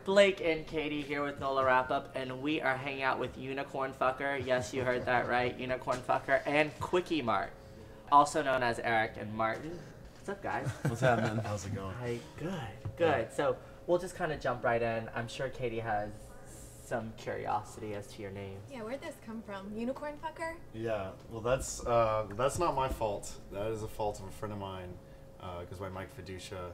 Blake and Katie here with NOLA Wrap Up, and we are hanging out with Unicorn Fukr. Yes, you heard that right, Unicorn Fukr, and Quickie Mart, also known as Eric and Martin. What's up, guys? What's happening? How's it going? Hi, good. Yeah. So we'll just kind of jump right in. I'm sure Katie has some curiosity as to your name. Yeah, where'd this come from? Unicorn Fukr? Yeah, well, that's not my fault. That is a fault of a friend of mine, because by Mike Fiducia,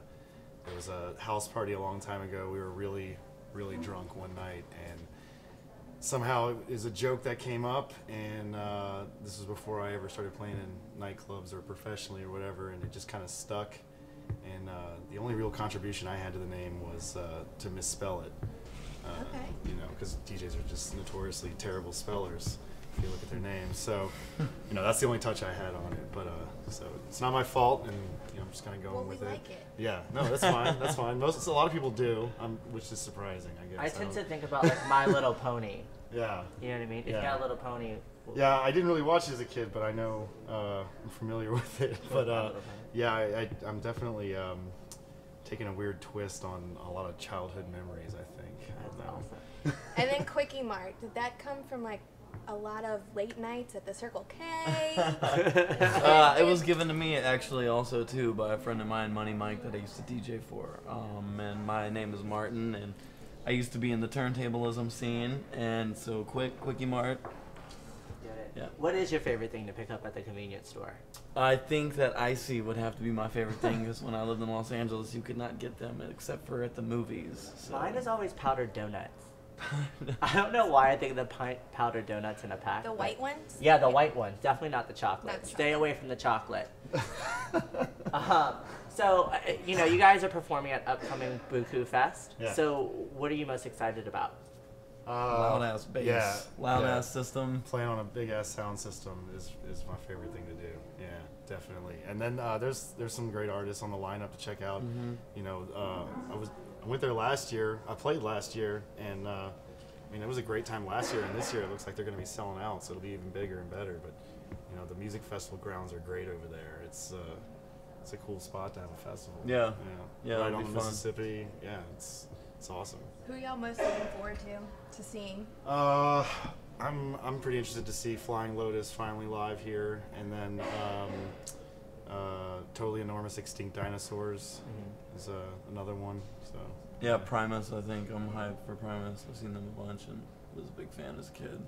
there was a house party a long time ago. We were really, really drunk one night, and somehow it was a joke that came up, and this was before I ever started playing in nightclubs or professionally or whatever, and it just kind of stuck. And the only real contribution I had to the name was to misspell it. Okay. You know, because DJs are just notoriously terrible spellers if you look at their names. So, you know, that's the only touch I had on it. But so it's not my fault, and you know, I'm just kind of going with it. Well, we like it. Yeah, no, that's fine. That's fine. A lot of people do, which is surprising, I guess. I tend to think about like My Little Pony. Yeah. You know what I mean? If you Yeah. got a little pony. Yeah, I didn't really watch it as a kid, but I know I'm familiar with it. But yeah, I'm definitely taking a weird twist on a lot of childhood memories, I think. That's awesome. And then Quickie Mart, did that come from like a lot of late nights at the Circle K? It was given to me actually also too by a friend of mine, Money Mike, that I used to DJ for. And my name is Martin, and I used to be in the turntablism scene, and so Quickie Mart. Yeah. What is your favorite thing to pick up at the convenience store? I think that icy would have to be my favorite thing, because when I lived in Los Angeles, you could not get them except for at the movies. So. Mine is always powdered donuts. I don't know why I think the powdered donuts in a pack. The white ones? Yeah, the white ones. Definitely not the chocolate. Not the Stay chocolate. away from the chocolate. So, you know, you guys are performing at upcoming Buku Fest. Yeah. So, what are you most excited about? Loud ass bass, yeah, loud yeah. ass system. Playing on a big ass sound system is my favorite thing to do. Yeah, definitely. And then there's some great artists on the lineup to check out. Mm-hmm. You know, I went there last year. I played last year, and I mean, it was a great time last year. And this year, it looks like they're going to be selling out, so it'll be even bigger and better. But you know, the music festival grounds are great over there. It's a cool spot to have a festival. Yeah. Yeah. Yeah, Right it'll on be the fun. Mississippi. Yeah, it's awesome. Who are y'all most looking forward to seeing? I'm pretty interested to see Flying Lotus finally live here, and then Totally Enormous Extinct Dinosaurs is another one. So Yeah, Primus, I think. I'm hyped for Primus. I've seen them a bunch and was a big fan as a kid.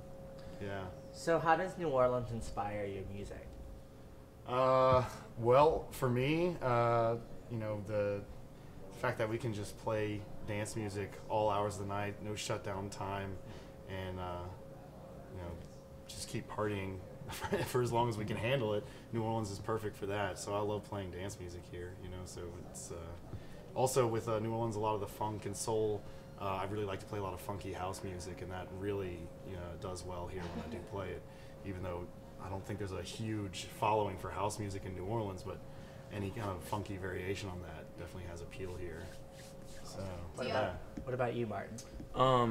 yeah. So, how does New Orleans inspire your music? Well, for me, you know, the fact that we can just play dance music all hours of the night, no shutdown time, and you know, just keep partying for as long as we can handle it. New Orleans is perfect for that. So I love playing dance music here. You know, so it's also with New Orleans, a lot of the funk and soul. I really like to play a lot of funky house music, and that really, you know, does well here when I do play it. Even though I don't think there's a huge following for house music in New Orleans, but any kind of funky variation on that definitely has appeal here. So, What about you, Martin?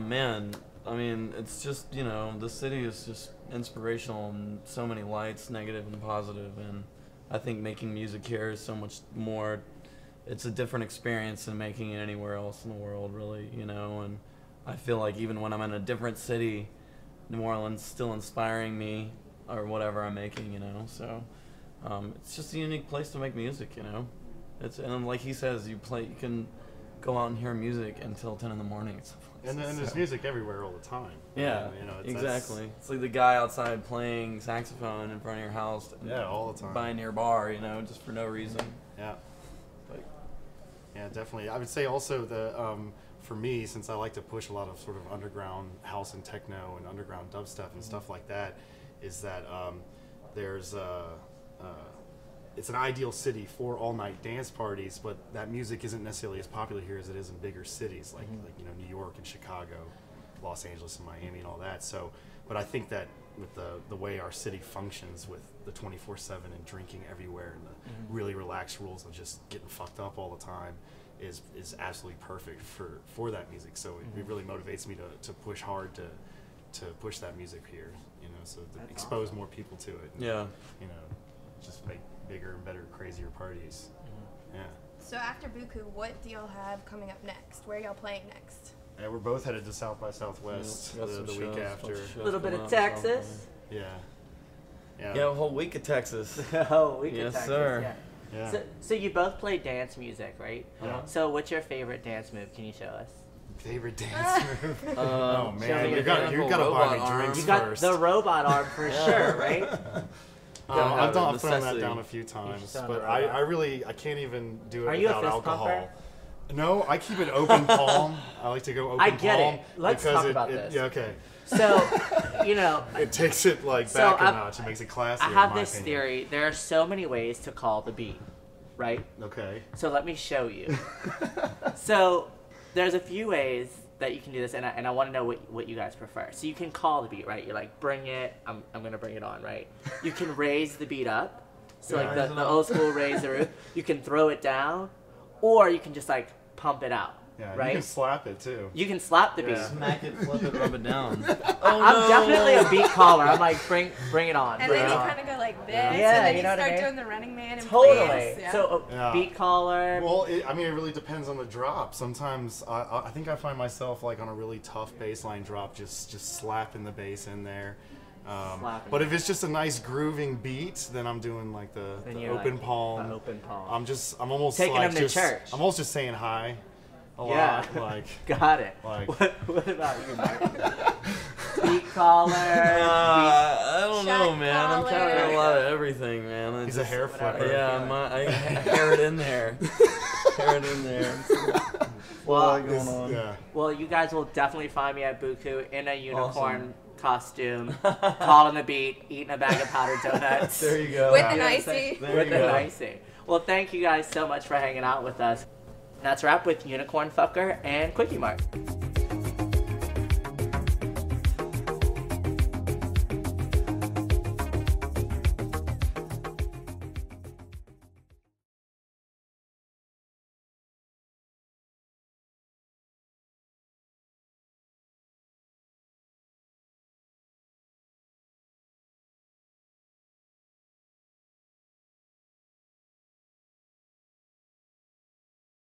Man, I mean, it's just, you know, the city is just inspirational in so many lights, negative and positive, and I think making music here is so much more, it's a different experience than making it anywhere else in the world, really, you know, and I feel like even when I'm in a different city, New Orleans is still inspiring me, or whatever I'm making, you know, so it's just a unique place to make music, you know. And like he says, you can go out and hear music until 10 in the morning. and there's music everywhere all the time. Yeah, you know, exactly. It's like the guy outside playing saxophone in front of your house. Yeah, all the time. By near bar, you know, just for no reason. Yeah. Like, Yeah, definitely. I would say also for me, since I like to push a lot of sort of underground house and techno and underground dubstep and stuff like that, is that there's it's an ideal city for all-night dance parties, but that music isn't necessarily as popular here as it is in bigger cities like you know, New York and Chicago, Los Angeles and Miami and all that. So, but I think that with the way our city functions with the 24/7 and drinking everywhere and the really relaxed rules of just getting fucked up all the time is absolutely perfect for that music. So it really motivates me to push hard to push that music here, you know, so to expose more people to it. And, yeah. you know, just make bigger and better, crazier parties. Yeah. So after Buku, what do y'all have coming up next? Where are y'all playing next? Yeah, we're both headed to South by Southwest Yeah, got some the week shows, after. bunch of shows A little bit coming of up, Texas. Yeah. Yeah, a whole week of Texas. Oh, we could Yes, Texas, sir. Yeah. Yeah. So you both play dance music, right? Yeah. So what's your favorite dance move? Can you show us? Favorite dance move? Oh Show man, me you got to buy robot me drinks You got first. the robot arm for sure, right? I've thrown that necessity. down a few times, done but a I robot. really I can't even do it Are you a without fist alcohol. pumper? No, I keep it open palm. I like to go open I palm. get it. Let's because talk about this. Yeah, okay. So, you know, It takes it like So back a I've- notch. It makes it classy. I have in my this opinion. theory. There are so many ways to call the beat, right? Okay. So let me show you. So there's a few ways that you can do this, and I want to know what you guys prefer. So you can call the beat, right? You're like, bring it. I'm gonna bring it on, right? You can raise the beat up, so like Yeah. the old school raise the roof. You can throw it down, or you can just like pump it out, Yeah, right? you can slap it too. You can slap the beat. Yeah. Smack it, flip it, rub it down. I'm definitely a beat caller. I'm like, bring it on. And bring then it you on. kind of go like this, Yeah, and then you you know what I start mean? doing the Running Man in Totally. place. Yeah. So Yeah. beat caller. Well, I mean, it really depends on the drop. Sometimes I think I find myself like on a really tough bass line drop, just slapping the bass in there. Slapping But it. if it's just a nice grooving beat, then I'm doing like the Then you're open like, palm. the open palm. I'm almost Taking like them to just, church. I'm almost just saying hi. A Yeah. lot, like Got it. Like- What about you, Mike? Beat caller. I don't know, Shot man. I'm kind of collar. a lot of everything, man. I he's a just- hair whatever. flipper. Yeah, I hair it in there. Hair it in there. Well, going on? Yeah. well, you guys will definitely find me at Buku in a unicorn Awesome. costume, calling the beat, eating a bag of powdered donuts. There you go. With You an know what I'm saying? icy. There With you an go. icy. Well, thank you guys so much for hanging out with us. That's a wrap with Unicorn Fucker and Quickie Mart.